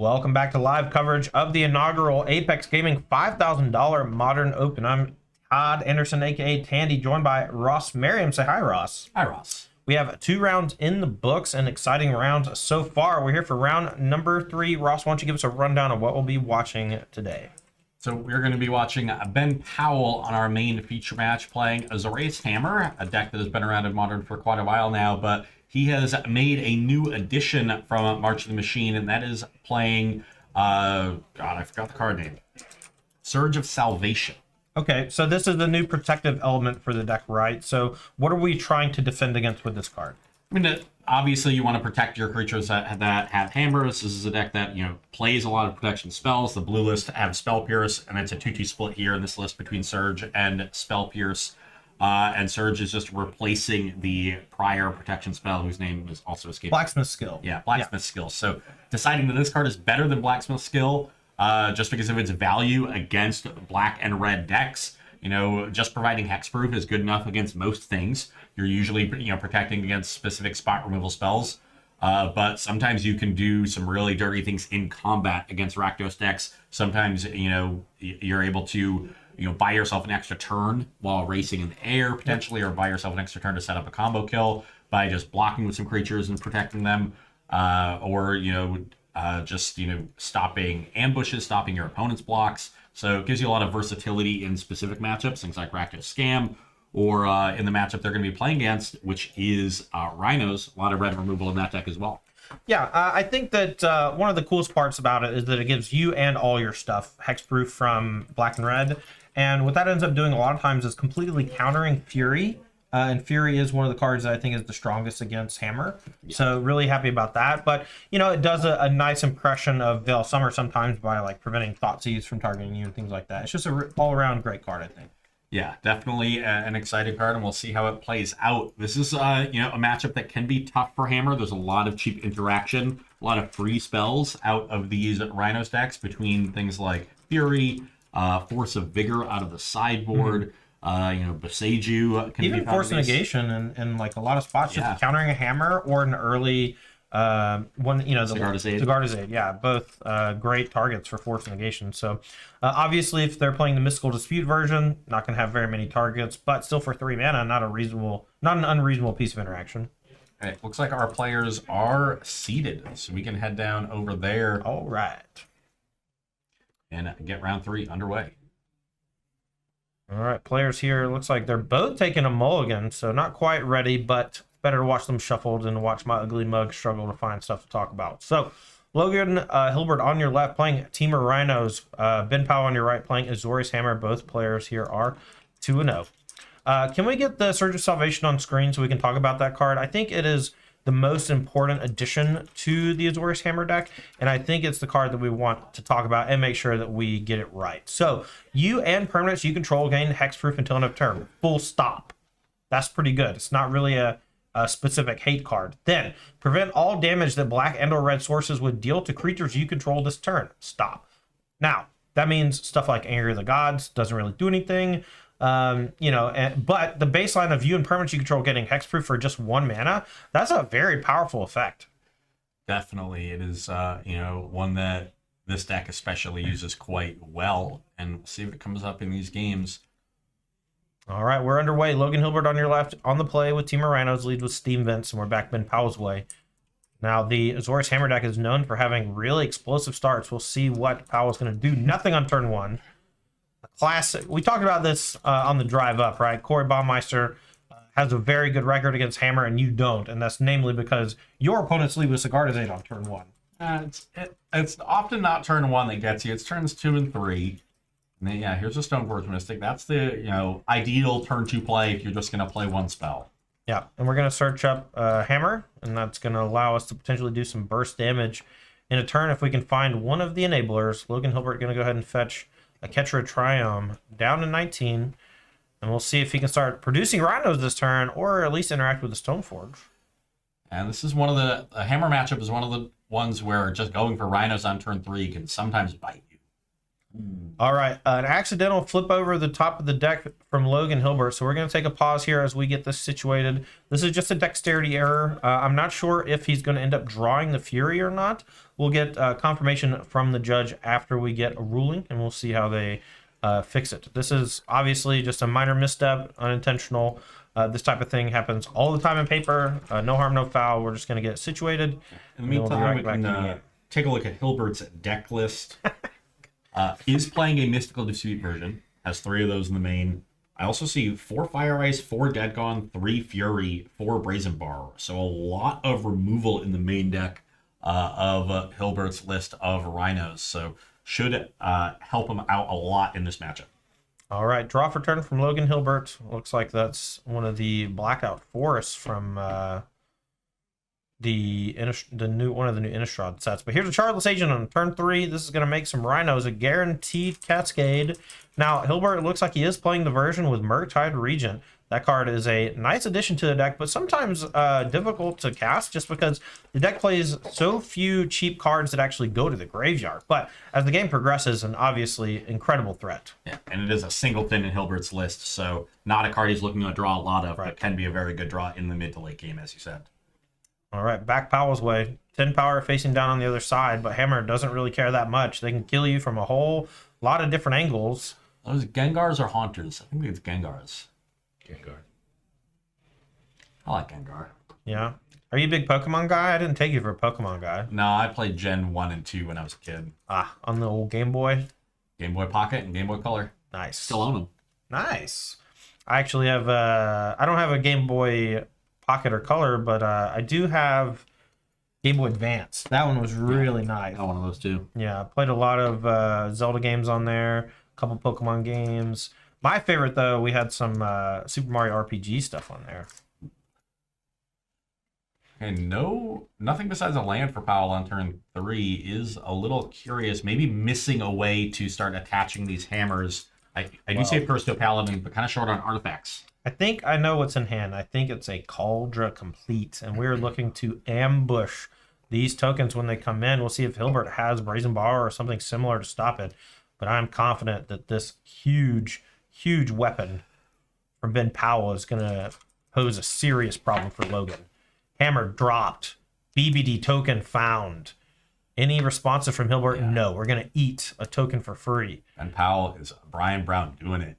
Welcome back to live coverage of the inaugural Apex Gaming $5,000 Modern Open. I'm Todd Anderson, aka Tandy, joined by Ross Merriam. Say hi, Ross. Hi, Ross. We have 2 rounds in the books, an exciting round so far. We're here for round number 3. Ross, why don't you give us a rundown of what we'll be watching today? So we're going to be watching Ben Powell on our main feature match playing Azorius Temur, a deck that has been around in Modern for quite a while now, but he has made a new addition from March of the Machine, and that is playing, God, I forgot the card name, Surge of Salvation. Okay, so this is the new protective element for the deck, right? So what are we trying to defend against with this card? I mean, obviously you want to protect your creatures that have hammers. This is a deck that, plays a lot of protection spells. The blue list have Spell Pierce, and it's a 2-2 split here in this list between Surge and Spell Pierce. And Surge is just replacing the prior protection spell, whose name was also escaping. Blacksmith Skill. Yeah, Blacksmith Skill. So deciding that this card is better than Blacksmith Skill, just because of its value against black and red decks. Just providing hexproof is good enough against most things. You're usually, protecting against specific spot removal spells. But sometimes you can do some really dirty things in combat against Rakdos decks. Sometimes, you're able to, buy yourself an extra turn while racing in the air, potentially, or buy yourself an extra turn to set up a combo kill by just blocking with some creatures and protecting them. Stopping ambushes, stopping your opponent's blocks. So it gives you a lot of versatility in specific matchups, things like Rakdos Scam, or in the matchup they're going to be playing against, which is Rhinos. A lot of red removal in that deck as well. Yeah, I think that one of the coolest parts about it is that it gives you and all your stuff hexproof from black and red. And what that ends up doing a lot of times is completely countering Fury. And Fury is one of the cards that I think is the strongest against Hammer. Yeah. So really happy about that. But, it does a nice impression of Veil Summer sometimes by preventing Thoughtseize from targeting you and things like that. It's just an all-around great card, I think. Yeah, definitely an exciting card, and we'll see how it plays out. This is, a matchup that can be tough for Hammer. There's a lot of cheap interaction, a lot of free spells out of these Rhinos decks between things like Fury, Force of Vigor out of the sideboard, Boseiju can even be Force Negation in a lot of spots, just countering a Hammer or an early one, the Sigarda's Aid. Yeah, both great targets for Force Negation. So obviously, if they're playing the Mystical Dispute version, not going to have very many targets, but still for 3 mana, not an unreasonable piece of interaction. All right, looks like our players are seated, so we can head down over there. All right, and get round 3 underway. All right, players here, looks like they're both taking a mulligan, so not quite ready, but better to watch them shuffled than to watch my ugly mug struggle to find stuff to talk about. So, Logan Hilbert on your left playing Temur Rhinos. Ben Powell on your right playing Azorius Hammer. Both players here are 2-0. Can we get the Surge of Salvation on screen so we can talk about that card? I think it is the most important addition to the Azorius Hammer deck, and I think it's the card that we want to talk about and make sure that we get it right. So, you and permanents you control gain hexproof until end of turn. Full stop. That's pretty good. It's not really a specific hate card. Then, prevent all damage that black and or red sources would deal to creatures you control this turn. Stop. Now, that means stuff like Anger of the Gods doesn't really do anything. But the baseline of you and permanents you control getting hexproof for just 1 mana, that's a very powerful effect. Definitely. It is, one that this deck especially uses quite well, and we'll see if it comes up in these games. All right, we're underway. Logan Hilbert on your left on the play with Temur Rhinos, lead with Steam Vents, and we're back Ben Powell's way. Now, the Azorius Hammer deck is known for having really explosive starts. We'll see what Powell's going to do. Nothing on turn 1. A classic. We talked about this on the drive up, right? Corey Baumeister has a very good record against Hammer, and you don't, and that's namely because your opponent's lead with Sigarda's Aid on turn 1. It's often not turn 1 that gets you. It's turns 2 and 3. And then, here's a Stoneforge Mystic. That's the, ideal turn 2 play if you're just going to play 1 spell. Yeah, and we're going to search up Hammer, and that's going to allow us to potentially do some burst damage in a turn if we can find one of the enablers. Logan Hilbert going to go ahead and fetch a Ketchra Triome down to 19, and we'll see if he can start producing Rhinos this turn, or at least interact with the Stoneforge. And this is one of the Hammer matchup is one of the ones where just going for Rhinos on turn 3 can sometimes bite you. All right, an accidental flip over the top of the deck from Logan Hilbert. So we're going to take a pause here as we get this situated. This is just a dexterity error. I'm not sure if he's going to end up drawing the Fury or not. We'll get confirmation from the judge after we get a ruling, and we'll see how they fix it. This is obviously just a minor misstep, unintentional. This type of thing happens all the time in paper. No harm, no foul. We're just going to get it situated. In the meantime, we can take a look at Hilbert's deck list. Is playing a Mystical Dispute version. Has 3 of those in the main. I also see 4 Fire Ice, 4 Dead Gone, 3 Fury, 4 Brazen Bar. So a lot of removal in the main deck of Hilbert's list of Rhinos. So should help him out a lot in this matchup. All right, draw for turn from Logan Hilbert. Looks like that's one of the Blackout Forests from the new Innistrad sets. But here's a Charlotte's Agent on turn 3. This is going to make some Rhinos a guaranteed Cascade. Now, Hilbert looks like he is playing the version with Murktide Regent. That card is a nice addition to the deck, but sometimes difficult to cast just because the deck plays so few cheap cards that actually go to the graveyard. But as the game progresses, an obviously incredible threat. Yeah, and it is a singleton in Hilbert's list, so not a card he's looking to draw a lot of, Right. but can be a very good draw in the mid to late game, as you said. All right, back Powell's way. 10 power facing down on the other side, but Hammer doesn't really care that much. They can kill you from a whole lot of different angles. Those Gengars or Haunters? I think it's Gengars. Gengar. I like Gengar. Yeah. Are you a big Pokemon guy? I didn't take you for a Pokemon guy. No, I played Gen 1 and 2 when I was a kid. Ah, on the old Game Boy. Game Boy Pocket and Game Boy Color. Nice. Still own them. Nice. I actually have I don't have a Game Boy Pocket or Color, but I do have Game Boy Advance. That one was really nice. Got one of those too. Yeah, I played a lot of Zelda games on there, a couple Pokemon games. My favorite, though, we had some Super Mario RPG stuff on there. And nothing besides a land for Powell on turn 3 is a little curious. Maybe missing a way to start attaching these hammers. I do say Persto Paladin, but kind of short on artifacts. I think I know what's in hand. I think it's a Cauldra Complete, and we're looking to ambush these tokens when they come in. We'll see if Hilbert has Brazen Bar or something similar to stop it, but I'm confident that this huge weapon from Ben Powell is going to pose a serious problem for Logan. Hammer dropped. BBD token found. Any responsive from Hilbert? Yeah. No. We're going to eat a token for free. And Powell is Brian Brown doing it.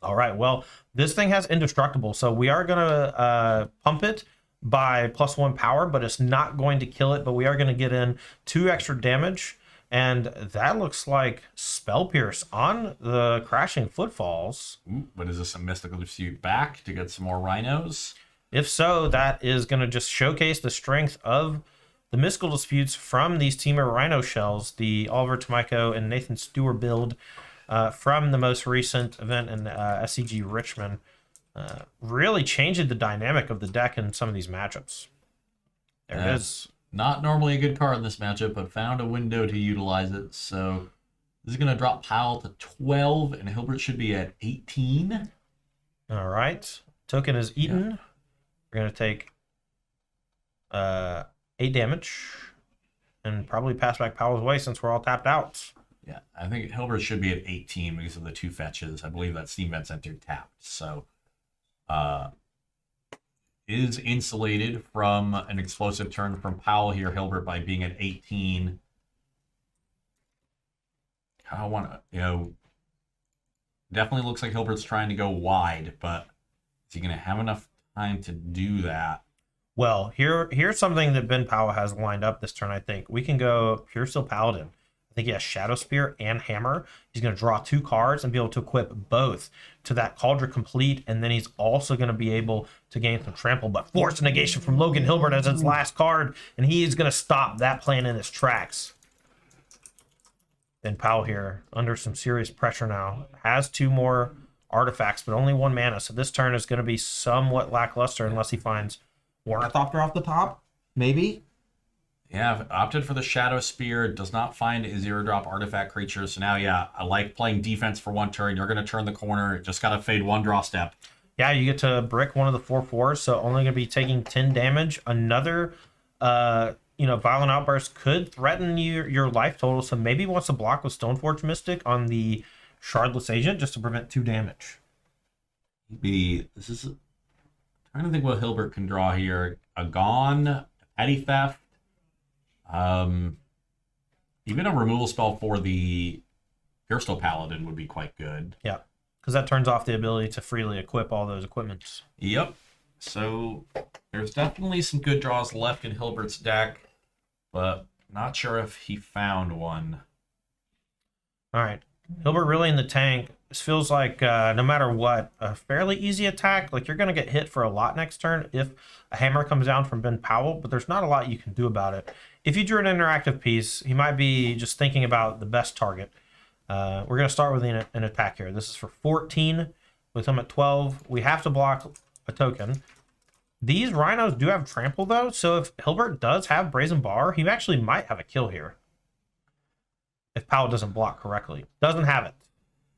All right. Well, this thing has indestructible, so we are going to pump it by +1 power, but it's not going to kill it. But we are going to get in 2 extra damage, and that looks like Spell Pierce on the Crashing Footfalls. Ooh, but is this a Mystical Dispute back to get some more Rhinos? If so, that is going to just showcase the strength of the Mystical Disputes from these Temur Rhino shells, the Oliver Tomiko and Nathan Stewart build from the most recent event in SCG Richmond. Really changing the dynamic of the deck in some of these matchups. There it is. Not normally a good card in this matchup, but found a window to utilize it. So this is going to drop Powell to 12, and Hilbert should be at 18. All right. Token is eaten. Yeah. We're going to take 8 damage and probably pass back Powell's way since we're all tapped out. Yeah, I think Hilbert should be at 18 because of the 2 fetches. I believe that Steam Vent Center tapped. So is insulated from an explosive turn from Powell here, Hilbert, by being at 18. I want to, definitely looks like Hilbert's trying to go wide, but is he going to have enough time to do that? Well, here's something that Ben Powell has lined up this turn, I think. We can go Pure Steel Paladin. I think he has Shadow Spear and Hammer. He's going to draw 2 cards and be able to equip both to that Cauldron Complete, and then he's also going to be able to gain some trample, but Force Negation from Logan Hilbert as his last card, and he's going to stop that plan in its tracks. Ben Powell here, under some serious pressure now, has 2 more artifacts, but only 1 mana, so this turn is going to be somewhat lackluster unless he finds Ornithopter off the top, maybe? Yeah, I've opted for the Shadow Spear. Does not find a 0-drop artifact creature. So now, yeah, I like playing defense for 1 turn. You're going to turn the corner. Just got to fade 1 draw step. Yeah, you get to brick one of the 4/4s, so only going to be taking 10 damage. Another Violent Outburst could threaten your life total, so maybe he wants to block with Stoneforge Mystic on the Shardless Agent just to prevent 2 damage. Maybe this is trying to think what Hilbert can draw here. A Gone, Petty Theft, even a removal spell for the Puresteel Paladin would be quite good. Yeah, because that turns off the ability to freely equip all those equipments. Yep. So there's definitely some good draws left in Hilbert's deck, but not sure if he found one. All right. Hilbert really in the tank. This feels like no matter what, a fairly easy attack. Like you're going to get hit for a lot next turn if a hammer comes down from Ben Powell, but there's not a lot you can do about it. If you drew an interactive piece, he might be just thinking about the best target. We're going to start with an attack here. This is for 14 with him at 12. We have to block a token. These Rhinos do have trample though, so if Hilbert does have Brazen Bar, he actually might have a kill here. If Powell doesn't block correctly. Doesn't have it.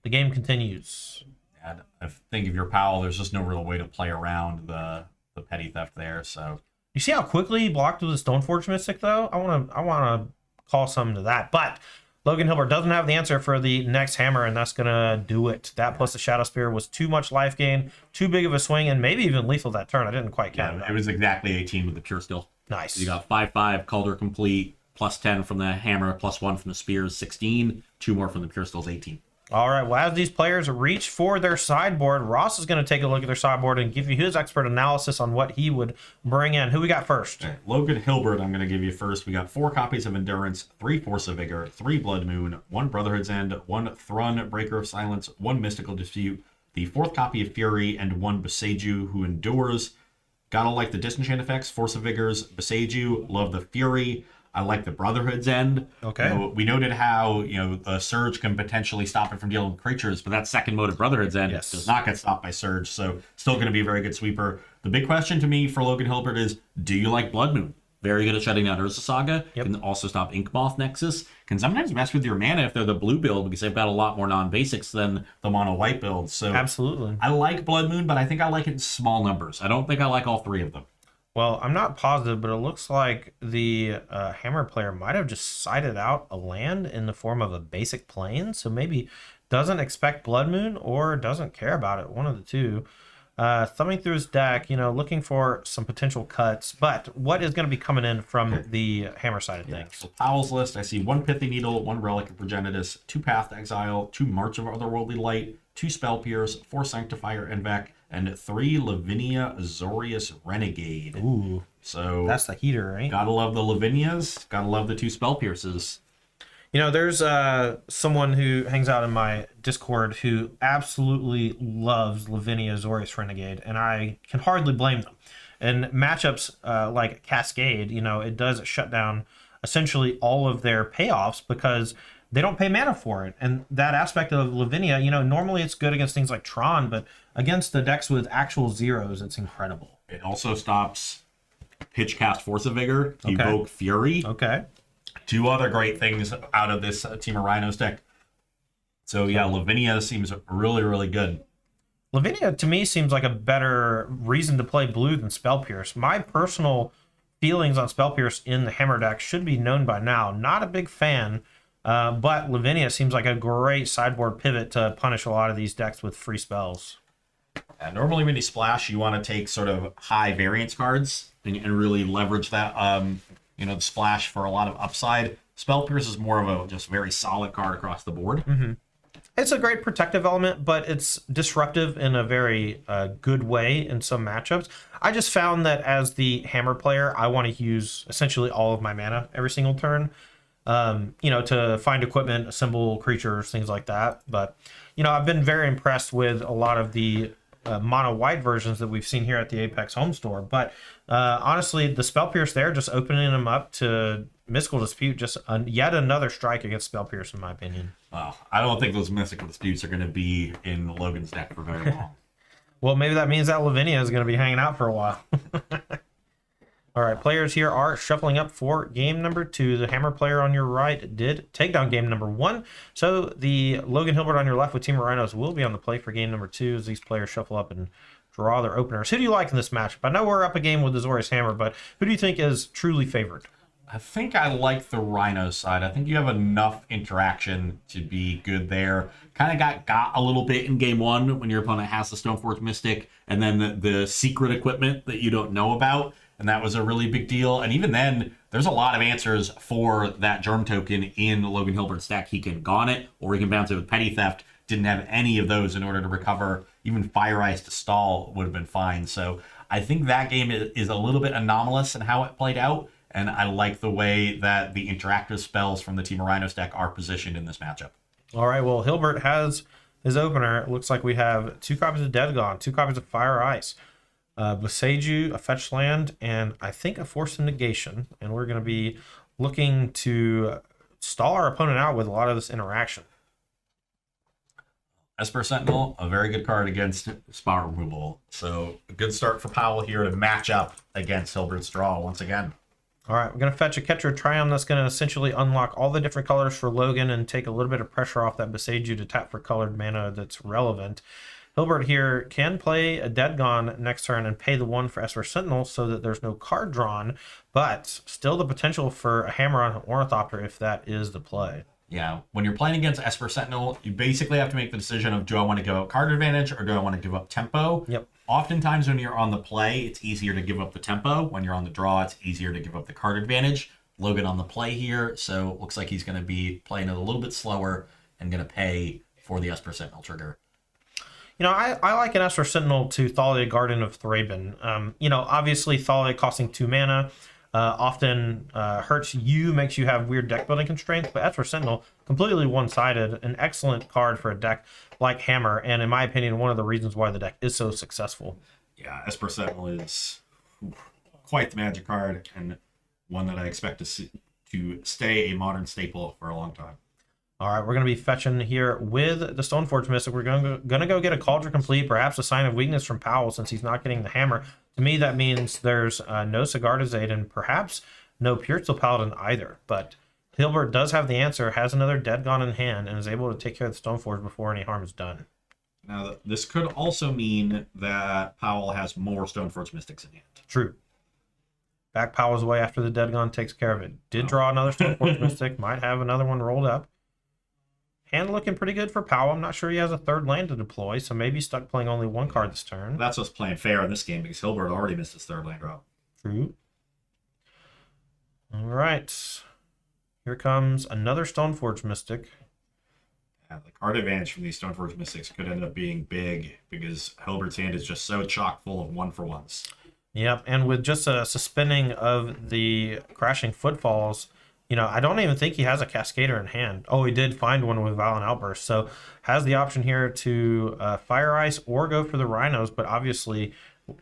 The game continues. And I think if you're Powell, there's just no real way to play around the petty theft there. So you see how quickly he blocked with the Stoneforge Mystic though? I wanna call some to that. But Logan Hilbert doesn't have the answer for the next hammer, and that's gonna do it. That plus the Shadow Spear was too much life gain, too big of a swing, and maybe even lethal that turn. I didn't quite count it. It was exactly 18 with the Puresteel. Nice. So you got 5/5, Calder complete, plus 10 from the hammer, plus 1 from the spears, 16, 2 more from the Puresteel's 18. All right, well, as these players reach for their sideboard, Ross is going to take a look at their sideboard and give you his expert analysis on what he would bring in. Who we got first? Okay. Logan Hilbert, I'm going to give you first. We got 4 copies of Endurance, 3 Force of Vigor, 3 Blood Moon, 1 Brotherhood's End, 1 Thrun, Breaker of Silence, 1 Mystical Dispute, the 4th copy of Fury, and 1 Beseiju, who endures. Gotta like the disenchant effects, Force of Vigors, Beseiju, love the Fury. I like the Brotherhood's End. Okay. We noted how, the Surge can potentially stop it from dealing with creatures, but that second mode of Brotherhood's End does not get stopped by Surge, so still going to be a very good sweeper. The big question to me for Logan Hilbert is, do you like Blood Moon? Very good at shutting down Urza Saga. Yep. Can also stop Inkmoth Nexus. Can sometimes mess with your mana if they're the blue build, because they've got a lot more non-basics than the mono white build. So absolutely. I like Blood Moon, but I think I like it in small numbers. I don't think I like all 3 of them. Well, I'm not positive, but it looks like the hammer player might have just sided out a land in the form of a basic plane, so maybe doesn't expect Blood Moon or doesn't care about it, one of the two. Thumbing through his deck, looking for some potential cuts, but what is going to be coming in from the hammer side of things? So Powell's list, I see 1 Pithy Needle, 1 Relic of Progenitus, 2 Path to Exile, 2 March of Otherworldly Light, 2 Spell Pierce, 4 Sanctifier Envec, and 3 Lavinia Azorius Renegade. Ooh, so that's the heater, right? Gotta love the Lavinias, gotta love the 2 Spell Pierces. There's someone who hangs out in my Discord who absolutely loves Lavinia Azorius Renegade, and I can hardly blame them. And matchups like Cascade, it does shut down essentially all of their payoffs because they don't pay mana for it. And that aspect of Lavinia, normally it's good against things like Tron, but against the decks with actual zeros, it's incredible. It also stops Pitchcast Force of Vigor, Evoke Fury. Okay. 2 other great things out of this Team of Rhinos deck. So yeah, Lavinia seems really, really good. Lavinia, to me, seems like a better reason to play blue than Spell Pierce. My personal feelings on Spell Pierce in the Hammer deck should be known by now. Not a big fan, but Lavinia seems like a great sideboard pivot to punish a lot of these decks with free spells. Normally when you splash, you want to take sort of high variance cards and really leverage that, the splash for a lot of upside. Spell Pierce is more of a just very solid card across the board. Mm-hmm. It's a great protective element, but it's disruptive in a very good way in some matchups. I just found that as the hammer player, I want to use essentially all of my mana every single turn, to find equipment, assemble creatures, things like that. But, I've been very impressed with a lot of the mono white versions that we've seen here at the Apex home store. But honestly, the Spell Pierce there, just opening them up to Mystical Dispute, just yet another strike against Spell Pierce, in my opinion. Well, I don't think those Mystical Disputes are going to be in Logan's deck for very long. Well, maybe that means that Lavinia is going to be hanging out for a while. All right, players here are shuffling up for game number 2. The hammer player on your right did take down game number 1. So the Logan Hilbert on your left with Team Rhinos will be on the play for game number 2 as these players shuffle up and draw their openers. Who do you like in this matchup? I know we're up a game with Azorius Hammer, but who do you think is truly favored? I think I like the Rhino side. I think you have enough interaction to be good there. Kind of got a little bit in game one when your opponent has the Stoneforge Mystic, and then the secret equipment that you don't know about, and that was a really big deal. And even then, there's a lot of answers for that Germ token in Logan Hilbert's deck. He can Gaunt it, or he can bounce it with Petty Theft. Didn't have any of those in order to recover. Even Fire Ice to stall would have been fine. So I think that game is a little bit anomalous in how it played out. And I like the way that the interactive spells from the Temur Rhinos deck are positioned in this matchup. All right, well, Hilbert has his opener. It looks like we have 2 copies of Dead Gone, 2 copies of Fire Ice, Boseiju, a fetch land, and I think a Force of Negation. And we're going to be looking to stall our opponent out with a lot of this interaction. Esper Sentinel, a very good card against spot removal. So a good start for Powell here to match up against Hilbert's draw once again. All right, we're going to fetch a Catcher Triumph that's going to essentially unlock all the different colors for Logan and take a little bit of pressure off that Boseiju to tap for colored mana that's relevant. Hilbert here can play a Dead Gone next turn and pay the 1 for Esper Sentinel so that there's no card drawn, but still the potential for a Hammer on an Ornithopter if that is the play. Yeah, when you're playing against Esper Sentinel, you basically have to make the decision of, do I want to give up card advantage or do I want to give up tempo? Yep. Oftentimes when you're on the play, it's easier to give up the tempo. When you're on the draw, it's easier to give up the card advantage. Logan on the play here, so it looks like he's going to be playing it a little bit slower and going to pay for the Esper Sentinel trigger. You know, I like an Esper Sentinel to Thalia Garden of Thraben. You know, obviously Thalia costing 2 mana often hurts you, makes you have weird deck building constraints, but Esper Sentinel, completely one-sided, an excellent card for a deck like Hammer, and in my opinion, one of the reasons why the deck is so successful. Yeah, Esper Sentinel is quite the magic card, and one that I expect to stay a modern staple for a long time. All right, we're going to be fetching here with the Stoneforge Mystic. We're going to go get a Cauldron Complete, perhaps a sign of weakness from Powell since he's not getting the Hammer. To me, that means there's no Sigardizade and perhaps no Pure Steel Paladin either. But Hilbert does have the answer, has another Dead Gone in hand, and is able to take care of the Stoneforge before any harm is done. Now, this could also mean that Powell has more Stoneforge Mystics in hand. True. Back Powell's away after the Dead Gone takes care of it. Did draw another Stoneforge Mystic, might have another one rolled up. Hand looking pretty good for Powell. I'm not sure he has a third land to deploy, so maybe stuck playing only 1 card this turn. That's what's playing fair in this game because Hilbert already missed his third land drop. True. All right. Here comes another Stoneforge Mystic. Yeah, the card advantage from these Stoneforge Mystics could end up being big because Hilbert's hand is just so chock full of 1-for-1s. Yep, and with just a suspending of the Crashing Footfalls, you know, I don't even think he has a Cascader in hand. Oh, he did find one with Violent Outburst, so has the option here to Fire Ice or go for the Rhinos, but obviously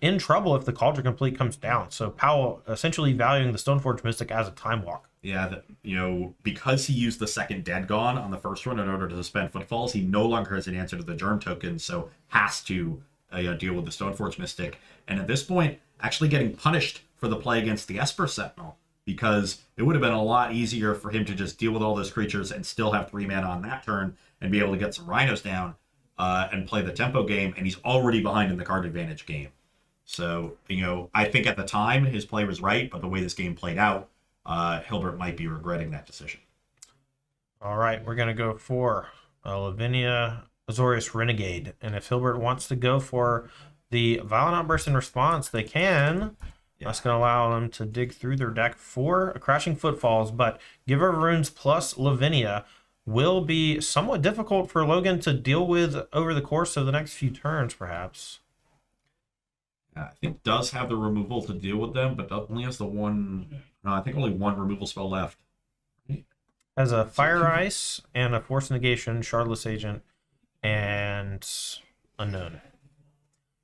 in trouble if the Cauldron Complete comes down. So Powell essentially valuing the Stoneforge Mystic as a time walk. Yeah, you know, because he used the second Dead Gone on the first one in order to suspend Footfalls, he no longer has an answer to the Germ token, so has to deal with the Stoneforge Mystic. And at this point, actually getting punished for the play against the Esper Sentinel, because it would have been a lot easier for him to just deal with all those creatures and still have 3 mana on that turn and be able to get some Rhinos down and play the tempo game, and he's already behind in the card advantage game. So, you know, I think at the time his play was right, but the way this game played out, Hilbert might be regretting that decision. All right, we're going to go for Lavinia Azorius Renegade, and if Hilbert wants to go for the Violent Outburst in response, they can. Yeah. That's going to allow them to dig through their deck for a Crashing Footfalls, but Giver of Runes plus Lavinia will be somewhat difficult for Logan to deal with over the course of the next few turns, perhaps. I think does have the removal to deal with them, but only has the one... No, I think only 1 removal spell left. Has a Fire Ice and a Force Negation, Shardless Agent, and Unknown.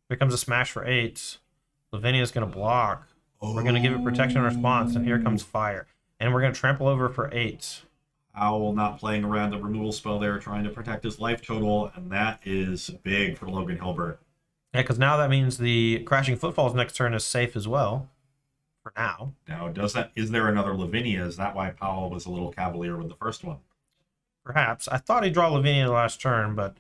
Here comes a Smash for 8. Lavinia's going to block. We're going to give it protection in response, and here comes Fire. And we're going to trample over for 8. Owl not playing around the removal spell there, trying to protect his life total, and that is big for Logan Hilbert. Yeah, because now that means the Crashing Footfalls next turn is safe as well. For now. Now, is there another Lavinia? Is that why Powell was a little cavalier with the first one? Perhaps. I thought he'd draw Lavinia last turn, but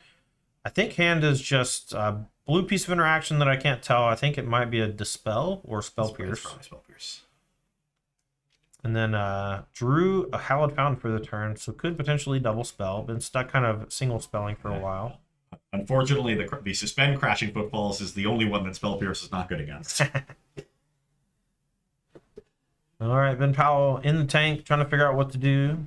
I think hand is just a blue piece of interaction that I can't tell. I think it might be a Dispel or Spell Pierce. Probably Spell Pierce. And then drew a Hallowed Fountain for the turn, so could potentially double spell. Been stuck kind of single spelling for a while. Unfortunately, the suspend Crashing Footfalls is the only one that Spell Pierce is not good against. All right, Ben Powell in the tank, trying to figure out what to do.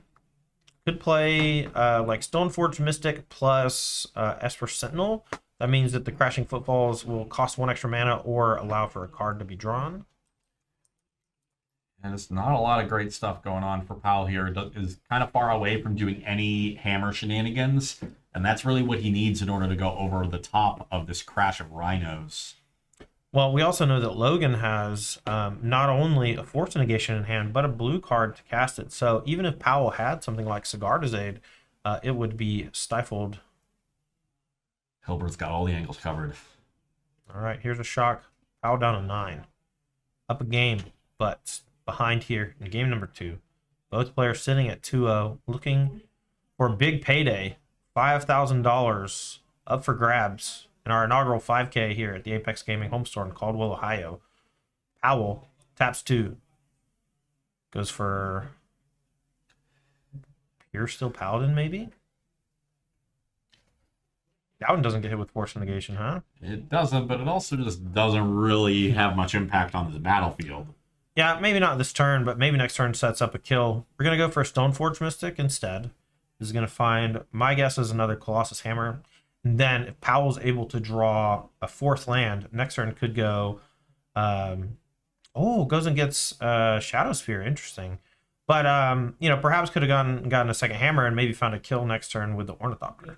Could play like Stoneforge Mystic plus Esper Sentinel. That means that the Crashing Footfalls will cost 1 extra mana or allow for a card to be drawn. And it's not a lot of great stuff going on for Powell here. It is kind of far away from doing any hammer shenanigans, and that's really what he needs in order to go over the top of this crash of Rhinos. Well, we also know that Logan has not only a Force Negation in hand, but a blue card to cast it. So even if Powell had something like Sigarda's Aid, it would be stifled. Hilbert's got all the angles covered. All right, here's a shock. Powell down to 9. Up a game, but behind here in game number 2. Both players sitting at 2-0, looking for a big payday. $5,000 up for grabs in our inaugural 5K here at the Apex Gaming home store in Caldwell, Ohio. Powell taps 2. Goes for Pure Steel Paladin, maybe? That one doesn't get hit with Force Negation, huh? It doesn't, but it also just doesn't really have much impact on the battlefield. Yeah, maybe not this turn, but maybe next turn sets up a kill. We're going to go for a Stoneforge Mystic instead. This is going to find, my guess is another Colossus Hammer. And then if Powell's able to draw a 4th land, next turn could go... goes and gets Shadow Sphere. Interesting. But, perhaps could have gotten a second hammer and maybe found a kill next turn with the Ornithopter.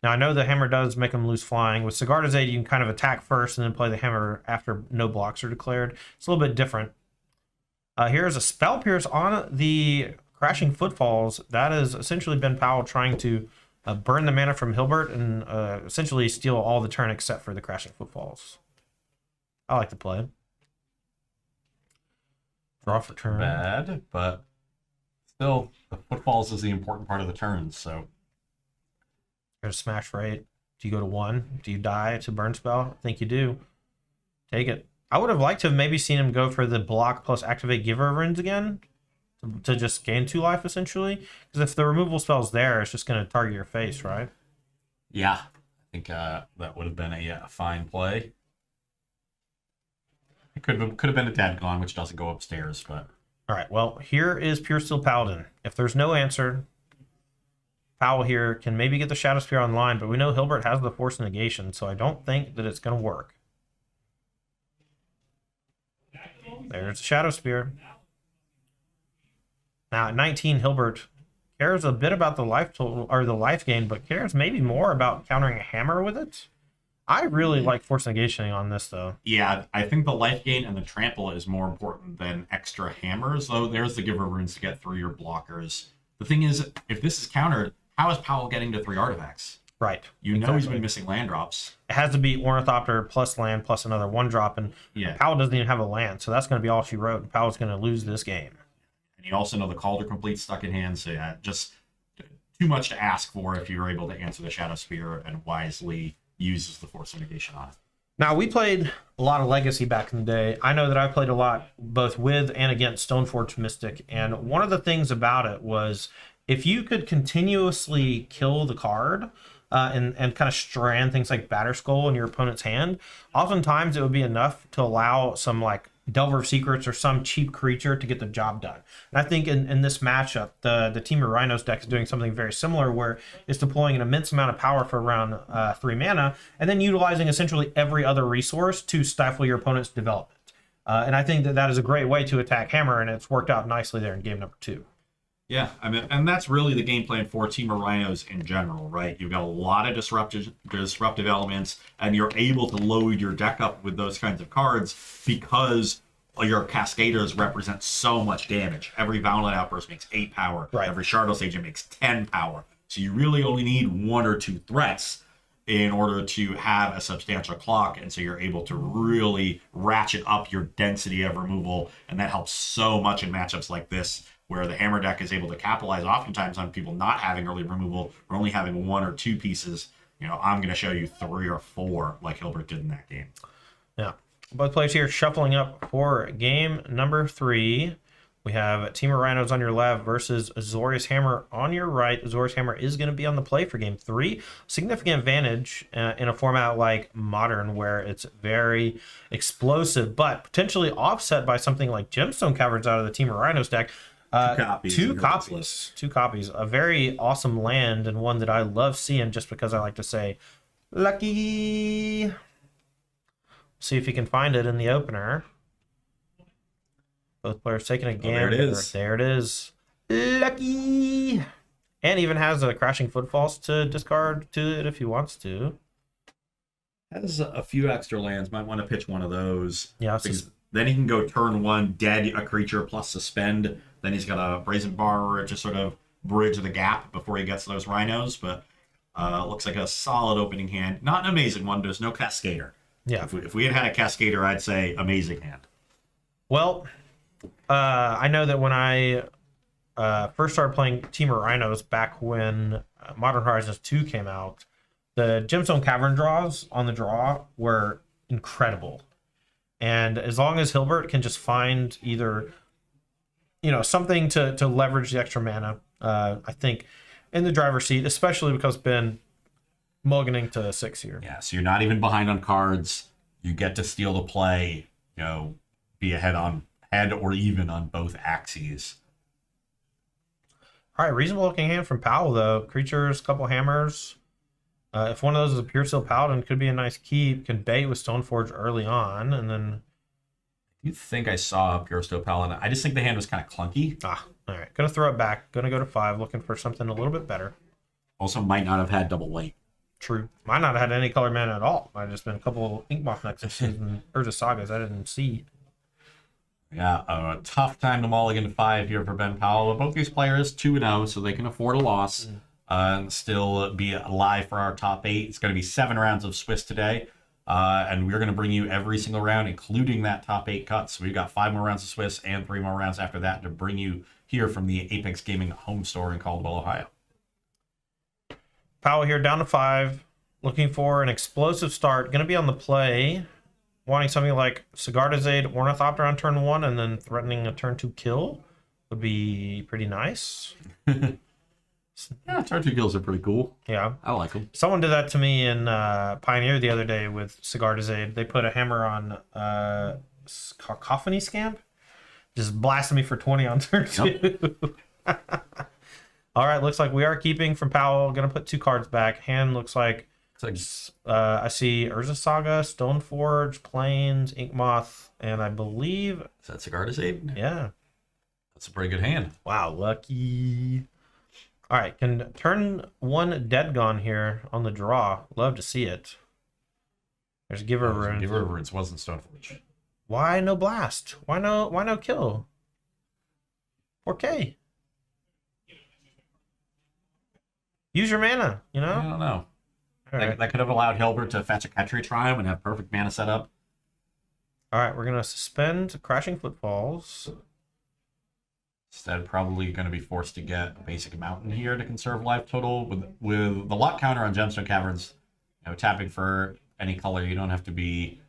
Now, I know the hammer does make him lose flying. With Sigarda's Aid, you can kind of attack first and then play the hammer after no blocks are declared. It's a little bit different. Here's a Spell Pierce on the Crashing Footfalls. That is essentially Ben Powell trying to burn the mana from Hilbert and essentially steal all the turn except for the Crashing Footfalls. I like the play. Draw for turn. Bad, but still, the Footfalls is the important part of the turns, so... There's a smash rate. Do you go to 1? Do you die to burn spell? I think you do. Take it. I would have liked to have maybe seen him go for the block plus activate Giver Runes again to just gain 2 life, essentially. Because if the removal spell's there, it's just going to target your face, right? Yeah, I think that would have been a fine play. It could have been a Dead Gone, which doesn't go upstairs, but... All right, well, here is Pure Steel Paladin. If there's no answer... Powell here can maybe get the Shadow Spear online, but we know Hilbert has the Force Negation, so I don't think that it's going to work. There's the Shadow Spear. Now at 19, Hilbert cares a bit about the life total or the life gain, but cares maybe more about countering a hammer with it. I really like Force Negationing on this, though. Yeah, I think the life gain and the trample is more important than extra hammers, though there's the Giver Runes to get through your blockers. The thing is, if this is countered, how is Powell getting to 3 artifacts? Right. You know he's been missing land drops. It has to be Ornithopter plus land plus another 1-drop, and Powell doesn't even have a land, so that's going to be all she wrote, and Powell's going to lose this game. And you also know the Calder Complete stuck in hand, so yeah, just too much to ask for if you're able to answer the Shadow Spear and wisely uses the Force Negation on it. Now, we played a lot of Legacy back in the day. I know that I played a lot both with and against Stoneforge Mystic, and one of the things about it was if you could continuously kill the card and kind of strand things like Batterskull in your opponent's hand, oftentimes it would be enough to allow some like Delver of Secrets or some cheap creature to get the job done. And I think in this matchup, the Temur Rhinos deck is doing something very similar where it's deploying an immense amount of power for around 3 mana and then utilizing essentially every other resource to stifle your opponent's development. And I think that is a great way to attack Hammer, and it's worked out nicely there in game number 2. Yeah, I mean, and that's really the game plan for Temur Rhinos in general, right? You've got a lot of disruptive elements, and you're able to load your deck up with those kinds of cards because your Cascaders represent so much damage. Every Violent Outburst makes 8 power. Right. Every Shardless Agent makes 10 power. So you really only need 1 or 2 threats in order to have a substantial clock, and so you're able to really ratchet up your density of removal, and that helps so much in matchups like this, where the Hammer deck is able to capitalize oftentimes on people not having early removal or only having 1 or 2 pieces. You know, I'm going to show you 3 or 4 like Hilbert did in that game. Yeah. Both players here shuffling up for game number 3. We have Temur Rhinos on your left versus Azorius Hammer on your right. Azorius Hammer is going to be on the play for game 3. Significant advantage in a format like Modern, where it's very explosive, but potentially offset by something like Gemstone Caverns out of the Temur Rhinos deck. Two copies. A very awesome land, and one that I love seeing just because I like to say, lucky. See if you can find it in the opener. Both players taking a gander. There it is. There it is. Lucky. And even has a Crashing Footfalls to discard to it if he wants to. Has a few extra lands. Might want to pitch one of those. Yeah. Then he can go turn 1, dead a creature plus suspend. Then he's got a Brazen Borrower to sort of bridge the gap before he gets those Rhinos. But looks like a solid opening hand. Not an amazing one. There's no Cascader. Yeah. If we had had a Cascader, I'd say amazing hand. Well, I know that when I first started playing Temur Rhinos back when Modern Horizons 2 came out, the Gemstone Cavern draws on the draw were incredible. And as long as Hilbert can just find either, something to leverage the extra mana, I think in the driver's seat, especially because Ben mulliganing to 6 here. Yeah, so you're not even behind on cards. You get to steal the play, be ahead or even on both axes. All right, reasonable looking hand from Powell, though. Creatures, couple hammers. If one of those is a Pure Steel Paladin, could be a nice keep. Can bait with Stoneforge early on, and then... You think I saw a Pure Steel Paladin? I just think the hand was kind of clunky. All right. Gonna throw it back. Gonna go to 5, looking for something a little bit better. Also might not have had double white. True. Might not have had any color mana at all. Might have just been a couple Inkmoth Nexuses and Urza Sagas I didn't see. Yeah, a tough time to mulligan to 5 here for Ben Powell. Both these players 2-0, so they can afford a loss and still be alive for our top 8. It's going to be 7 rounds of Swiss today, and we're going to bring you every single round, including that top 8 cut. So we've got 5 more rounds of Swiss and 3 more rounds after that to bring you here from the Apex Gaming home store in Caldwell, Ohio. Powell here down to 5, looking for an explosive start. Going to be on the play. Wanting something like Sigardazade, Ornithopter on turn 1, and then threatening a turn 2 kill would be pretty nice. Yeah, turn 2 kills are pretty cool. Yeah. I like them. Someone did that to me in Pioneer the other day with Sigardazade. They put a hammer on Cacophony Scamp. Just blasted me for 20 on turn 2. Yep. All right, looks like we are keeping from Powell. Going to put 2 cards back. Hand looks like... I see Urza Saga, Stoneforge, Plains, Inkmoth, and I believe... Is that Sigardazade? Yeah. That's a pretty good hand. Wow, lucky. All right, can turn 1 Dead Gone here on the draw. Love to see it. There's Giver Runes. Giver Runes wasn't Stoneforge. Why no blast? Why no kill? 4K. Use your mana, I don't know. That could have allowed Hilbert to fetch a Ketri Triumph and have perfect mana set up. All right, we're going to suspend Crashing Footfalls. Instead, probably going to be forced to get a basic mountain here to conserve life total. With the luck counter on Gemstone Caverns, tapping for any color, you don't have to be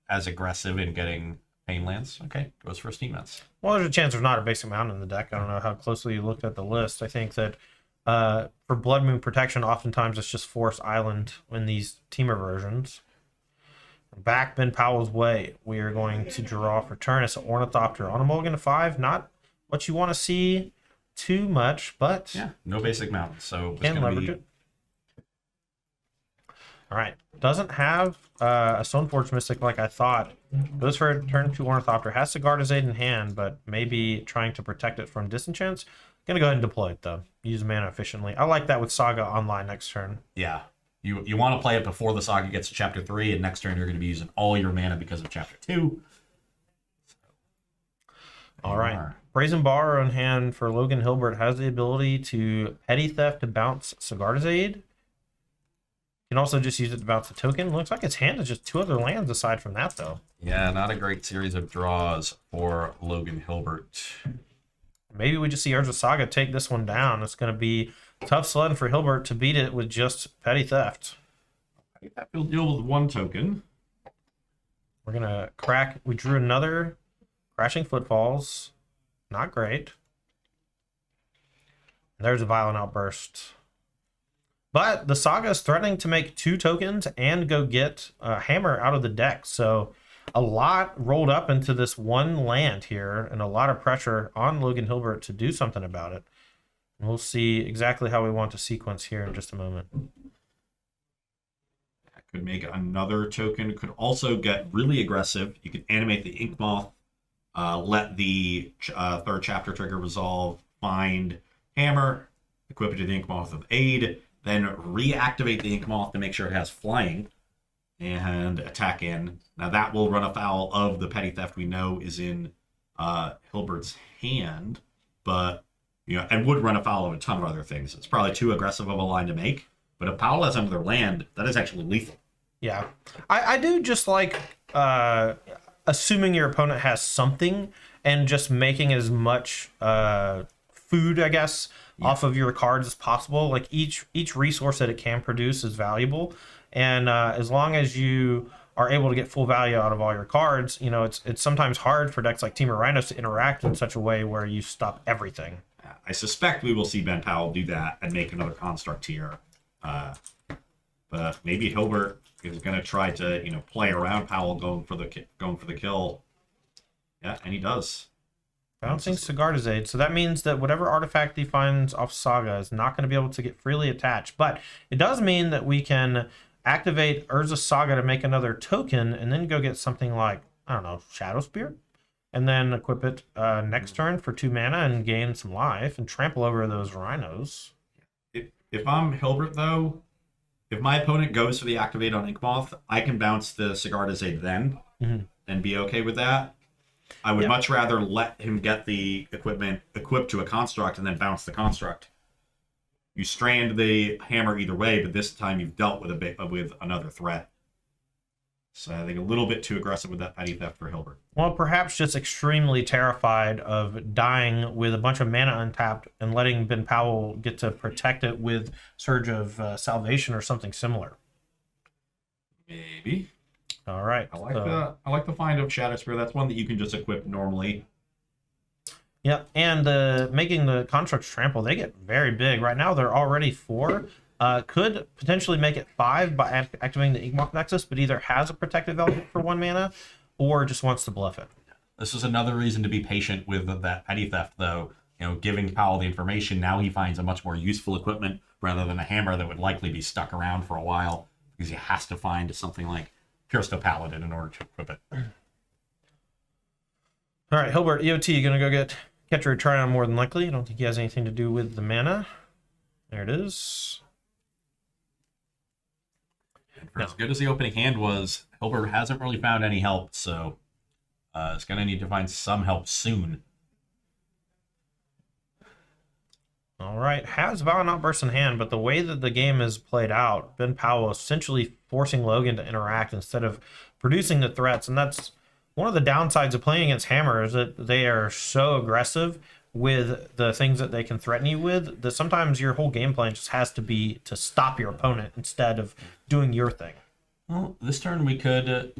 as aggressive in getting pain lands. Okay, goes for Steam Lands. Well, there's a chance there's not a basic mountain in the deck. I don't know how closely you looked at the list. I think that for Blood Moon protection, oftentimes it's just Forest Island in these Temur versions. Back Ben Powell's way. We are going to draw for turn. It's an Ornithopter on a mulligan to 5. Not what you want to see too much, but yeah, no basic mountain, so can leverage it. All right, doesn't have a Stoneforge Mystic like I thought. Goes for a turn 2 Ornithopter. Has Sigardazade in hand, but maybe trying to protect it from disenchants. Gonna go ahead and deploy it though. Use mana efficiently. I like that with Saga online next turn. Yeah. You want to play it before the Saga gets to Chapter 3, and next turn you're going to be using all your mana because of Chapter 2. All right. Brazen Bar on hand for Logan Hilbert has the ability to Petty Theft to bounce Sigardazade. You can also just use it to bounce a token. Looks like its hand is just 2 other lands aside from that, though. Yeah, not a great series of draws for Logan Hilbert. Maybe we just see Urza Saga take this one down. It's going to be tough sledding for Hilbert to beat it with just Petty Theft. Petty Theft will deal with 1 token. We're going to crack. We drew another Crashing Footfalls. Not great. There's a Violent Outburst. But the Saga is threatening to make 2 tokens and go get a Hammer out of the deck. So a lot rolled up into this one land here, and a lot of pressure on Logan Hilbert to do something about it. And we'll see exactly how we want to sequence here in just a moment. Could make another token. Could also get really aggressive. You could animate the Ink Moth, let the 3rd chapter trigger resolve, find Hammer, equip it to the Ink Moth with Aid, then reactivate the Ink Moth to make sure it has flying, and attack in. Now that will run afoul of the Petty Theft we know is in Hilbert's hand, but and would run afoul of a ton of other things. It's probably too aggressive of a line to make, but if Powell has under their land, that is actually lethal. Yeah, I do just like assuming your opponent has something and just making as much food, I guess, off of your cards as possible. Like each resource that it can produce is valuable, and as long as you are able to get full value out of all your cards, it's sometimes hard for decks like Temur Rhinos to interact in such a way where you stop everything. I suspect we will see Ben Powell do that and make another construct here, but maybe Hilbert is going to try to play around Powell going for the kill. Yeah, and he does. Bouncing Sigarda's Aid. So that means that whatever artifact he finds off Saga is not going to be able to get freely attached. But it does mean that we can activate Urza's Saga to make another token and then go get something like, I don't know, Shadow Spear? And then equip it next turn for 2 mana and gain some life and trample over those Rhinos. If I'm Hilbert, though, if my opponent goes for the activate on Inkmoth, I can bounce the Sigarda's Aid then and be okay with that. I would much rather let him get the equipment equipped to a construct and then bounce the construct. You strand the Hammer either way, but this time you've dealt with another threat. So I think a little bit too aggressive with that Petty Theft for Hilbert. Well, perhaps just extremely terrified of dying with a bunch of mana untapped and letting Ben Powell get to protect it with Surge of Salvation or something similar. Maybe. All right. I like the find of Shadow Spear. That's one that you can just equip normally. Yeah, and making the constructs trample, they get very big. Right now they're already 4. Could potentially make it 5 by activating the Inkmoth Nexus, but either has a protective element for 1 mana or just wants to bluff it. This is another reason to be patient with that Petty Theft, though. Giving Powell the information, now he finds a much more useful equipment rather than a hammer that would likely be stuck around for a while because he has to find something like Puristo Paladin in order to equip it. All right, Hilbert, EOT, going to go get Catcher Tryon more than likely. I don't think he has anything to do with the mana. There it is. For as good as the opening hand was, Hilbert hasn't really found any help, so it's going to need to find some help soon. All right, has Violent Outburst in hand, but the way that the game is played out, Ben Powell essentially forcing Logan to interact instead of producing the threats, and that's one of the downsides of playing against Hammer is that they are so aggressive with the things that they can threaten you with that sometimes your whole game plan just has to be to stop your opponent instead of doing your thing. Well, this turn we could,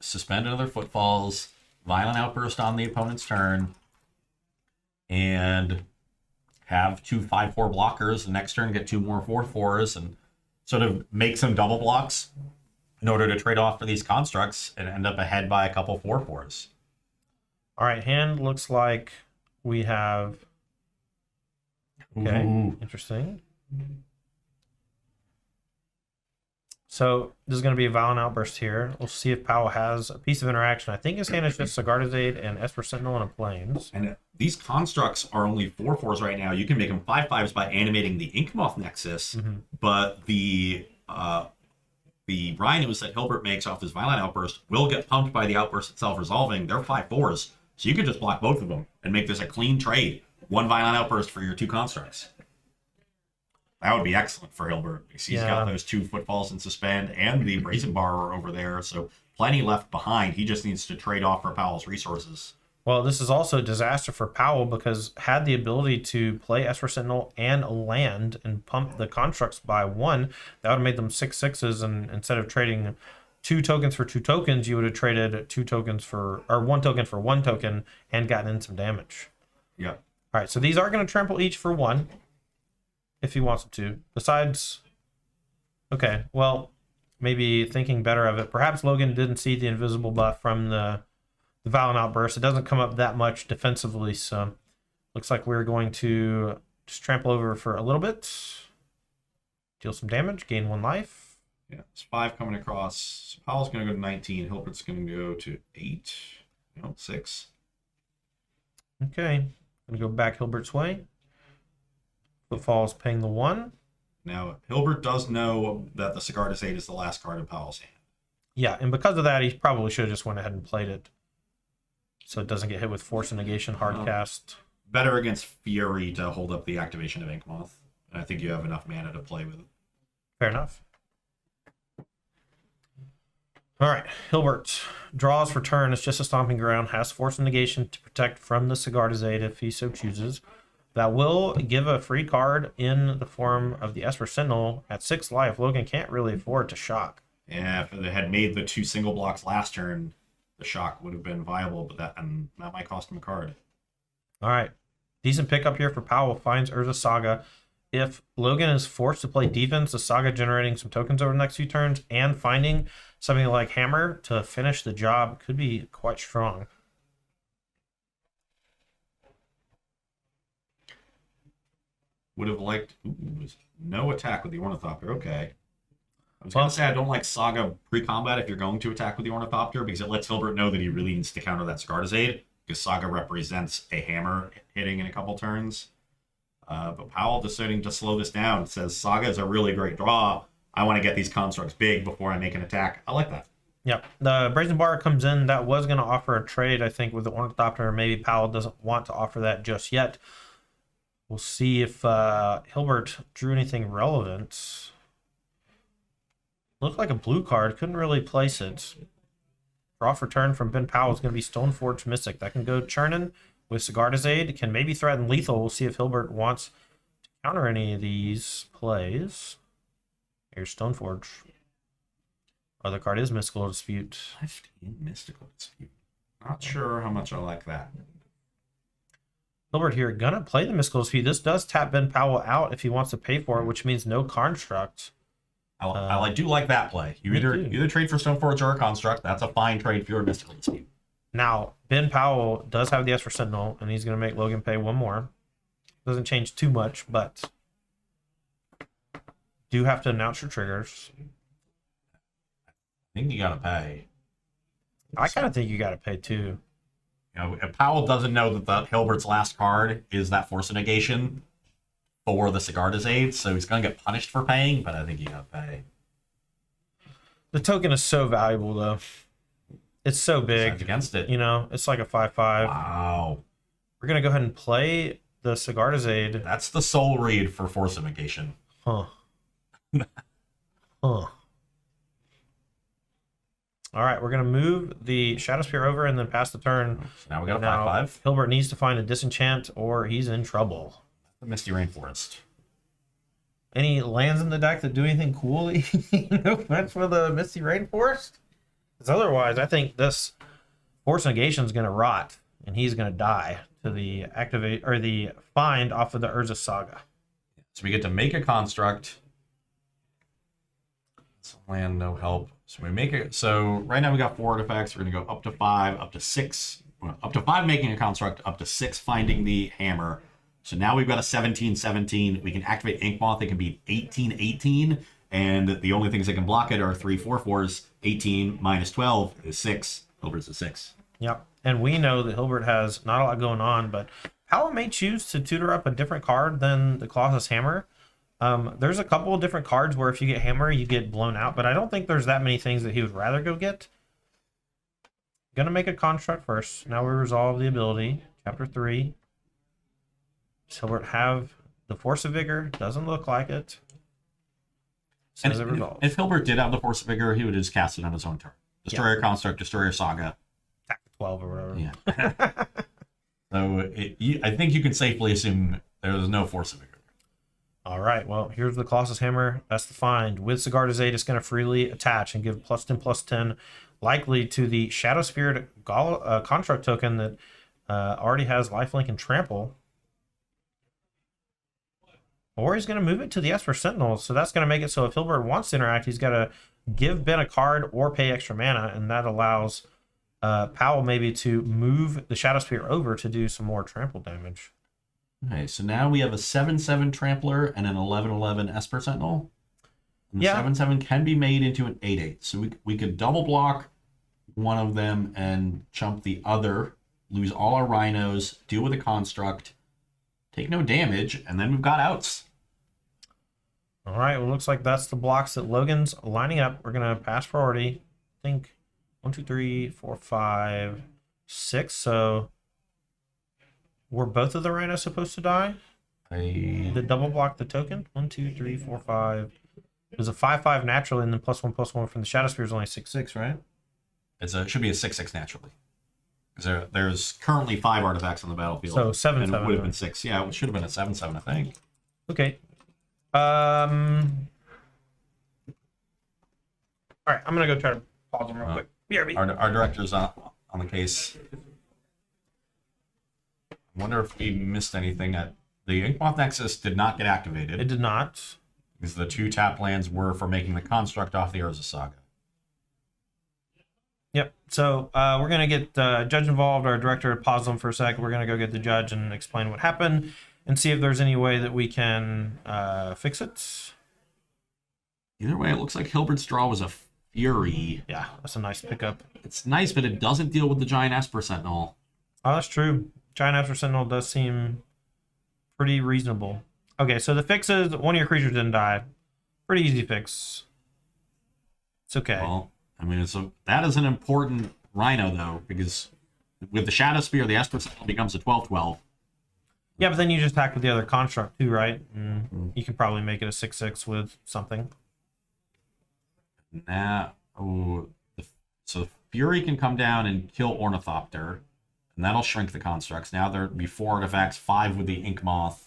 suspend another Footfalls, Violent Outburst on the opponent's turn, and have 2 5/4 blockers. The next turn get 2 more 4/4s and sort of make some double blocks in order to trade off for these constructs and end up ahead by a couple 4/4s. All right, hand looks like we have... Okay, interesting. So this is going to be a Violent Outburst here. We'll see if Powell has a piece of interaction. I think his hand is just Sigarda's Aid and Esper Sentinel and a Plains. And these constructs are only 4/4s right now. You can make them 5/5s by animating the Inkmoth Nexus, but the Rhinos that Hilbert makes off his Violent Outburst will get pumped by the Outburst itself resolving. They're 5/4s, so you can just block both of them and make this a clean trade. 1 Violent Outburst for your 2 constructs. That would be excellent for Hilbert. He's got those 2 Footfalls and Suspend and the Brazen Bar over there, so plenty left behind. He just needs to trade off for Powell's resources. Well, this is also a disaster for Powell because had the ability to play Esper Sentinel and a land and pump the constructs by 1, that would have made them 6/6s, and instead of trading 2 tokens for 2 tokens, you would have traded 2 tokens for, or 1 token for 1 token and gotten in some damage. Yep. All right, so these are going to trample each for 1 if he wants them to. Besides, okay, well, maybe thinking better of it, perhaps Logan didn't see the invisible buff from the Violent Outburst. It doesn't come up that much defensively, so looks like we're going to just trample over for a little bit, deal some damage, gain 1 life. Yeah, it's 5 coming across. So Powell's going to go to 19. Hilbert's going to go to 8. No, 6. Okay, gonna go back Hilbert's way. Footfall's paying the 1. Now, Hilbert does know that the Cigar to 8 is the last card in Powell's hand. Yeah, and because of that, he probably should have just went ahead and played it, so it doesn't get hit with Force and Negation hard cast. Better against Fury to hold up the activation of Inkmoth. And I think you have enough mana to play with it. Fair enough. All right, Hilbert draws for turn. It's just a stomping ground. Has Force and Negation to protect from the Cigar to 8 if he so chooses. That will give a free card in the form of the Esper Sentinel at 6 life. Logan can't really afford to shock. Yeah, if they had made the 2 single blocks last turn, the shock would have been viable, but that might cost him a card. All right, decent pickup here for Powell. Finds Urza Saga. If Logan is forced to play defense, the Saga generating some tokens over the next few turns and finding something like Hammer to finish the job could be quite strong. Would have liked no attack with the Ornithopter. Okay. I was going to say I don't like Saga pre-combat if you're going to attack with the Ornithopter because it lets Hilbert know that he really needs to counter that Cigar to 8 because Saga represents a hammer hitting in a couple turns. But Powell deciding to slow this down says Saga is a really great draw. I want to get these constructs big before I make an attack. I like that. Yep. The Brazen Bar comes in. That was going to offer a trade, I think, with the Ornithopter. Maybe Powell doesn't want to offer that just yet. We'll see if Hilbert drew anything relevant. Looked like a blue card. Couldn't really place it. Draw for turn from Ben Powell is going to be Stoneforge Mystic. That can go churning with Cigar to 8. Can maybe threaten lethal. We'll see if Hilbert wants to counter any of these plays. Here's Stoneforge. Other card is Mystical Dispute. 15 Mystical Dispute. Not sure how much I like that. Hilbert here gonna play the Mystical Dispute. This does tap Ben Powell out if he wants to pay for it, which means no construct. I do like that play. You either trade for Stoneforge or a construct. That's a fine trade for your Mystical Dispute. Now, Ben Powell does have the Esper Sentinel, and he's going to make Logan pay 1 more. Doesn't change too much, but do have to announce your triggers. I think you got to pay. I kind of think you got to pay too. You know, if Powell doesn't know that the Hilbert's last card is that Force of Negation for the Cigar to 8, so he's going to get punished for paying, but I think you got to pay. The token is so valuable, though. It's so big. Besides against it. You know, it's like a 5/5. Wow. We're going to go ahead and play the Cigar to 8. That's the soul read for Force of Negation. Huh. Huh. All right, we're going to move the Shadow Spear over and then pass the turn. So now we got a 5/5. Hilbert needs to find a disenchant or he's in trouble. The Misty Rainforest. Any lands in the deck that do anything cool? No offense for the Misty Rainforest? Because otherwise, I think this Force Negation is going to rot and he's going to die to the activate or the find off of the Urza Saga. So we get to make a construct. It's land, no help. So we make it. So right now we got 4 artifacts. We're going to go up to 5, up to 6. Well, up to 5 making a construct, up to 6 finding the hammer. So now we've got a 17-17. We can activate Inkmoth. It can be 18-18. And the only things that can block it are 3 4/4s. 18 minus 12 is 6. Hilbert's a 6. Yep. And we know that Hilbert has not a lot going on, but Powell may choose to tutor up a different card than the Colossus Hammer. There's a couple of different cards where if you get Hammer, you get blown out, but I don't think there's that many things that he would rather go get. Gonna make a construct first. Now we resolve the ability. Chapter 3. Does Hilbert have the Force of Vigor? Doesn't look like it. Says it resolves. If Hilbert did have the Force of Vigor, he would just cast it on his own turn. Destroy your construct, destroy your saga. Attack 12 or whatever. Yeah. So I think you can safely assume there was no Force of Vigor. All right, well, here's the Colossus Hammer. That's the find. With Cigar to 8, it's going to freely attach and give +10/+10, likely to the Shadow Spirit construct token that Already has lifelink and trample. Or he's going to move it to the Esper Sentinel. So that's going to make it so if Hilbert wants to interact, he's got to give Ben a card or pay extra mana. And that allows Powell maybe to move the Shadow Spear over to do some more trample damage. Okay, so now we have a 7/7 Trampler and an 11/11 Esper Sentinel. And the 7/7 can be made into an 8/8. So we could double block one of them and chump the other, lose all our Rhinos, deal with a Construct, take no damage, and then we've got outs. All right, well, looks like that's the blocks that Logan's lining up. We're going to pass priority. I think 1, 2, 3, 4, 5, 6. So were both of the Rhinos supposed to die? The double block the token? 1, 2, 3, 4, 5. It was a 5/5 naturally, and then +1/+1 from the Shadow Spear is only 6/6, right? It should be a 6/6 naturally. Because there's currently 5 artifacts on the battlefield. So 7/7. And it would have been 6. Yeah, it should have been a 7/7, I think. Okay. All right, I'm gonna go try to pause them real quick. BRB. Our director's on the case. I wonder if we missed anything. The Inkmoth Nexus did not get activated. It did not. Because the 2 tap lands were for making the construct off the Urza Saga. Yep. So we're gonna get judge involved. Our director pause them for a sec. We're gonna go get the judge and explain what happened and see if there's any way that we can fix it. Either way, it looks like Hilbert's draw was a Fury. Yeah, that's a nice pickup. It's nice, but it doesn't deal with the Giant Esper Sentinel. Oh, that's true. Giant Esper Sentinel does seem pretty reasonable. Okay, so the fix is one of your creatures didn't die. Pretty easy fix. It's okay. Well, I mean, that is an important Rhino, though, because with the Shadow Spear, the Esper Sentinel becomes a 12/12. Yeah, but then you just attack with the other construct too, right? You can probably make it a 6/6 with something. Now, so Fury can come down and kill Ornithopter, and that'll shrink the constructs. Now there'd be 4 artifacts, 5 with the Ink Moth.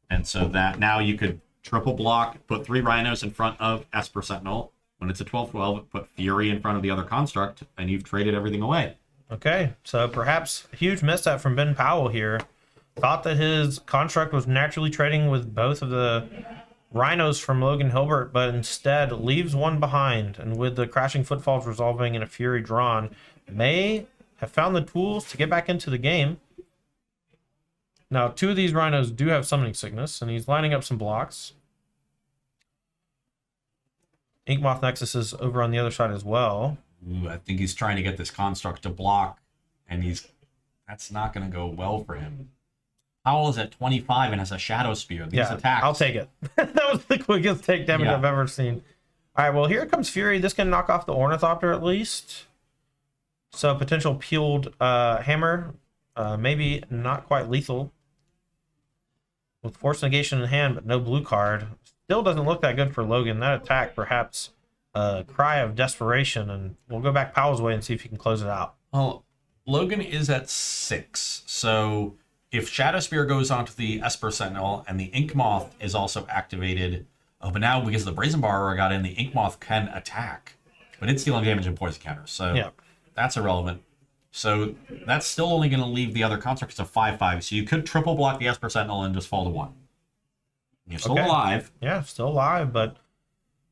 And so that now you could triple block, put 3 Rhinos in front of Esper Sentinel. When it's a 12/12, put Fury in front of the other construct, and you've traded everything away. Okay, so perhaps a huge misstep from Ben Powell here. Thought that his construct was naturally trading with both of the Rhinos from Logan Hilbert, but instead leaves one behind, and with the Crashing Footfalls resolving and a Fury drawn, may have found the tools to get back into the game. Now, 2 of these Rhinos do have Summoning Sickness, and he's lining up some blocks. Inkmoth Nexus is over on the other side as well. Ooh, I think he's trying to get this construct to block, and that's not going to go well for him. Powell is at 25 and has a Shadow Spear. These attacks. I'll take it. That was the quickest take damage I've ever seen. All right, well, here comes Fury. This can knock off the Ornithopter at least. So potential peeled hammer. Maybe not quite lethal. With Force Negation in hand, but no blue card. Still doesn't look that good for Logan. That attack, perhaps a cry of desperation. And we'll go back Powell's way and see if he can close it out. Well, Logan is at 6. So if Shadow Spear goes onto the Esper Sentinel and the Ink Moth is also activated, but now because the Brazen Borrower got in, the Ink Moth can attack, but it's dealing damage and poison counters, so that's irrelevant. So that's still only going to leave the other constructs a 5/5. So you could triple block the Esper Sentinel and just fall to 1. You're still alive. Yeah, still alive, but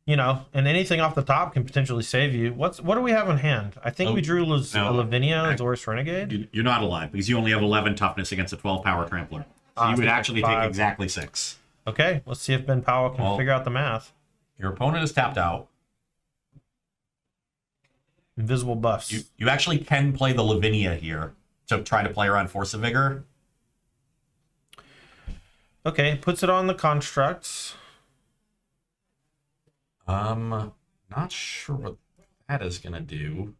you know, and anything off the top can potentially save you. What do we have in hand? I think we drew Lavinia, Azorius Renegade. You're not alive because you only have 11 toughness against a 12 power trampler. So you would actually take exactly 6. Okay, let's see if Ben Powell can figure out the math. Your opponent is tapped out. Invisible buffs. You actually can play the Lavinia here to try to play around Force of Vigor. Okay, puts it on the constructs. Not sure what that is gonna do.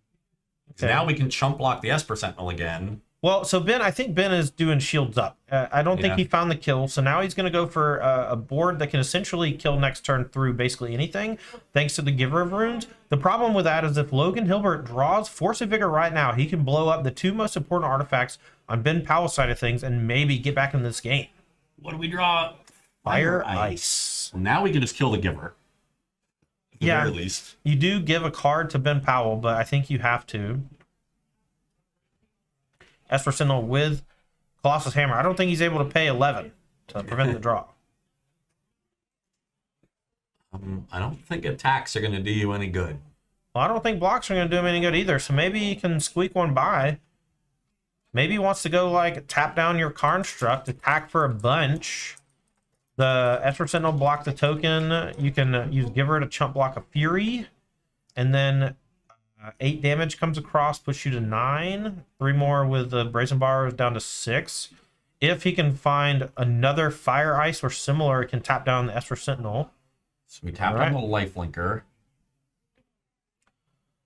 Okay. Now we can chump block the Esper Sentinel again. Well, so I think Ben is doing shields up. I don't think he found the kill, so now he's going to go for a board that can essentially kill next turn through basically anything, thanks to the Giver of Runes. The problem with that is if Logan Hilbert draws Force of Vigor right now, he can blow up the 2 most important artifacts on Ben Powell's side of things and maybe get back in this game. What do we draw? Fire Ice. Well, now we can just kill the Giver. At the very least. You do give a card to Ben Powell, but I think you have to. Esper Sentinel with Colossus Hammer. I don't think he's able to pay 11 to prevent the draw. I don't think attacks are going to do you any good. Well, I don't think blocks are going to do him any good either, so maybe he can squeak one by. Maybe he wants to go, like, tap down your Construct, attack for a bunch. The Esper Sentinel block the token. You can use Giver to chump block a Fury. And then 8 damage comes across, push you to 9. 3 more with the Brazen Bar is down to 6. If he can find another Fire Ice or similar, he can tap down the Esper Sentinel. So we tapped on the lifelinker.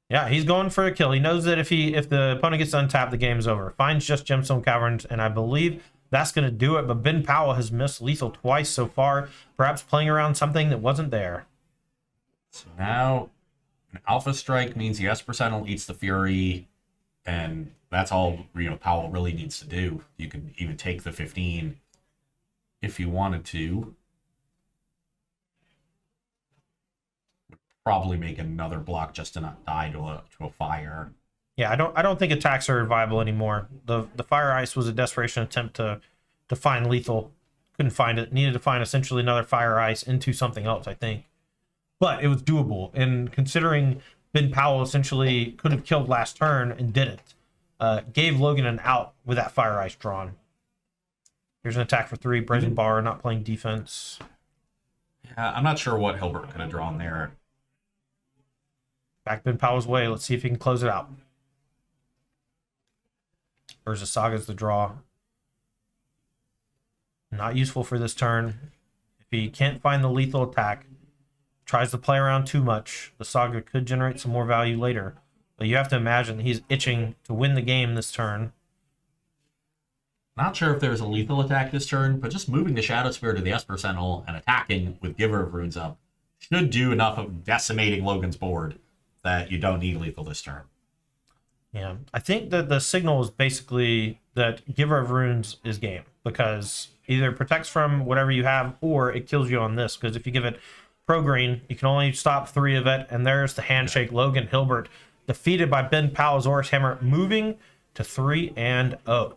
Yeah, he's going for a kill. He knows that if the opponent gets untapped, the game's over. Finds just Gemstone Caverns, and I believe that's going to do it. But Ben Powell has missed lethal twice so far, perhaps playing around something that wasn't there. So now an Alpha Strike means the Esper Sentinel eats the Fury, and that's all Powell really needs to do. You can even take the 15 if you wanted to. Probably make another block just to not die to a fire. Yeah, I don't think attacks are viable anymore. The Fire Ice was a desperation attempt to find lethal. Couldn't find it. Needed to find essentially another Fire Ice into something else, I think. But it was doable. And considering Ben Powell essentially could have killed last turn and didn't, gave Logan an out with that Fire Ice drawn. Here's an attack for 3. Brazen Bar, not playing defense. Yeah, I'm not sure what Hilbert could have drawn there. Back Ben Powell's way. Let's see if he can close it out. Urza Saga's the draw. Not useful for this turn. If he can't find the lethal attack, tries to play around too much, the Saga could generate some more value later. But you have to imagine he's itching to win the game this turn. Not sure if there's a lethal attack this turn, but just moving the Shadow Spear to the Esper Sentinel and attacking with Giver of Runes up should do enough of decimating Logan's board that you don't need lethal this turn. Yeah, I think that the signal is basically that Giver of Runes is game, because either it protects from whatever you have or it kills you on this, because if you give it Pro Green, you can only stop 3 of it, and there's the handshake. Logan Hilbert defeated by Ben Powell, Azorius Hammer, moving to 3-0.